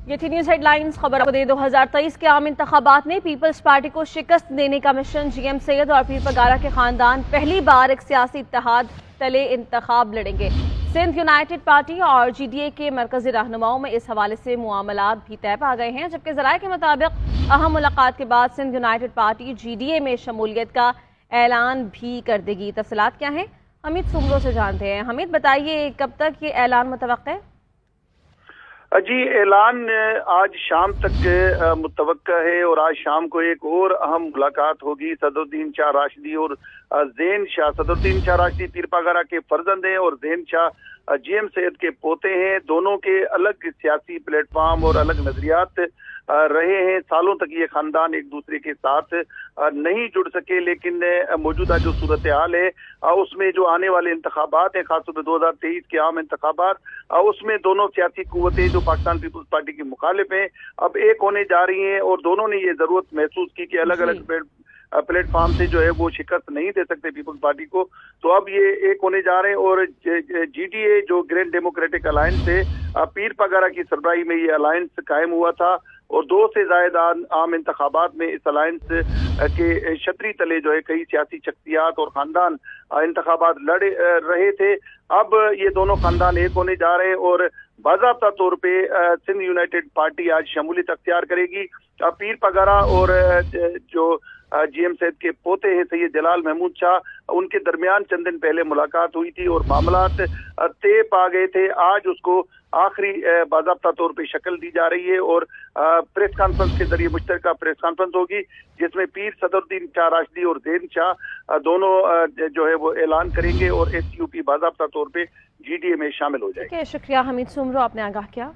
ये थी news headlines. खबर आपको दे 2023 के आम इंतखाबात में पीपल्स पार्टी को शिकस्त देने का मिशन। जीएम सैयद और पीर पगारा के खानदान पहली बार एक सियासी इत्तेहाद तले इंतखाब लड़ेंगे। सिंध यूनाइटेड पार्टी और जीडीए के मरकजी रहनुमाओं में इस हवाले से मुआमलात भी तय पा गए हैं, जबकि ज़राए के मुताबिक अहम मुलाकात के बाद सिंध यूनाइटेड पार्टी जीडीए में शमूलियत का ऐलान भी कर देगी। तफसीलात क्या हैं, हमीद सुमरो से जानते हैं। हमीद, बताइए कब तक ये ऐलान मुतवक्का है? जी, ऐलान आज शाम तक मुतवक्का है और आज शाम को एक और अहम मुलाकात होगी। सदरुद्दीन शाह राशिदी और ज़ैन शाह, सदरुद्दीन शाह राशिदी पीर पगारा के फर्जंद हैं और ज़ैन शाह जीएम सैयद के पोते हैं। दोनों के अलग सियासी प्लेटफॉर्म और अलग नजरियात रहे हैं। सालों तक ये खानदान एक दूसरे के साथ नहीं जुड़ सके, लेकिन मौजूदा जो सूरत हाल है उसमें जो आने वाले इंतखाबात हैं, खासतौर पर 2023 के आम इंतखाबात, उसमें दोनों सियासी कुव्वतें जो पाकिस्तान पीपल्स पार्टी की मुखालिफ हैं अब एक होने जा रही हैं और दोनों ने ये जरूरत महसूस की कि अलग अलग प्लेटफॉर्म से जो है वो शिकस्त नहीं दे सकते पीपल्स पार्टी को, तो अब ये एक होने जा रहे हैं। और जीडीए जो ग्रैंड डेमोक्रेटिक अलायंस है, पीर पगारा की सरबराही में ये अलायंस कायम हुआ था और 2 से ज्यादा आम इंतखाबात में इस अलायंस के छतरी तले जो है कई सियासी शख्सियात और खानदान इंतखाबात लड़ रहे थे। अब ये दोनों खानदान एक होने जा रहे हैं और बाज़ाब्ता तौर पे सिंध यूनाइटेड पार्टी आज शमूलियत अख्तियार करेगी। पीर पगारा और जो जीएम सैयद के पोते हैं सैयद जलाल महमूद शाह, उनके दरमियान चंद दिन पहले मुलाकात हुई थी और मामलात तय पा गए थे। आज उसको आखिरी बाज़ाब्ता तौर पे शक्ल दी जा रही है और प्रेस कॉन्फ्रेंस के जरिए मुश्तरका प्रेस कॉन्फ्रेंस होगी, जिसमें पीर सदरुद्दीन शाह राशिदी और ज़ैन शाह दोनों जो है वो ऐलान करेंगे और एसयूपी बाज़ाब्ता तौर पे जीडीए में शामिल हो जाएगी। शुक्रिया हमीद सुमरो, आपने आगाह किया।